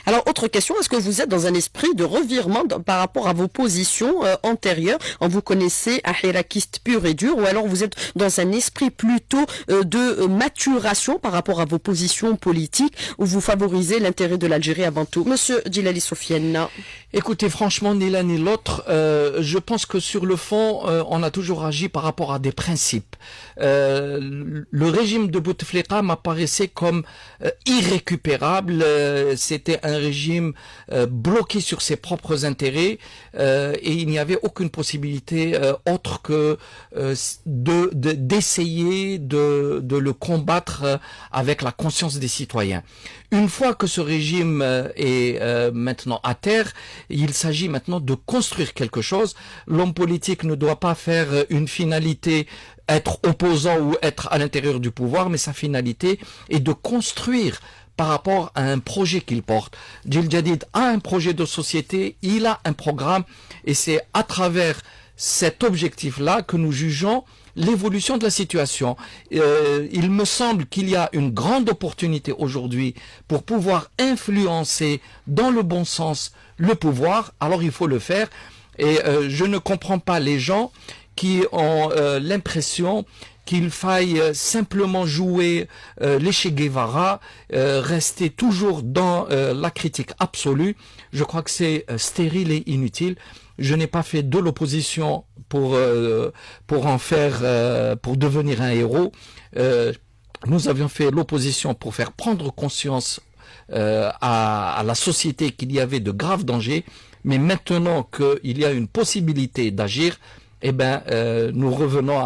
Alors, autre question, est-ce que vous êtes dans un esprit de revirement par rapport à vos positions antérieures, en vous connaissez ahirakiste pur et dur, ou alors vous êtes dans un esprit plutôt de maturation par rapport à vos positions politiques, où vous favorisez l'intérêt de l'Algérie avant tout? Monsieur Djilali Soufiane. Écoutez, franchement, ni l'un ni l'autre, je pense que sur le fond, on a toujours agi par rapport à des principes. Le régime de Bouteflika m'apparaissait comme irrécupérable. C'était un régime bloqué sur ses propres intérêts et il n'y avait aucune possibilité autre que d'essayer de le combattre avec la conscience des citoyens. Une fois que ce régime est maintenant à terre, il s'agit maintenant de construire quelque chose. L'homme politique ne doit pas faire une finalité, être opposant ou être à l'intérieur du pouvoir, mais sa finalité est de construire par rapport à un projet qu'il porte. Djil Jadid a un projet de société, il a un programme, et c'est à travers cet objectif-là que nous jugeons l'évolution de la situation. Il me semble qu'il y a une grande opportunité aujourd'hui pour pouvoir influencer dans le bon sens le pouvoir, alors il faut le faire. Et je ne comprends pas les gens qui ont l'impression qu'il faille simplement jouer les Che Guevara, rester toujours dans la critique absolue. Je crois que c'est stérile et inutile. Je n'ai pas fait de l'opposition pour devenir un héros. Nous avions fait l'opposition pour faire prendre conscience à la société qu'il y avait de graves dangers. Mais maintenant qu'il y a une possibilité d'agir, eh ben, nous revenons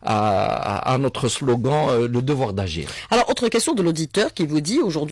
à notre slogan, le devoir d'agir. Alors, autre question de l'auditeur qui vous dit aujourd'hui,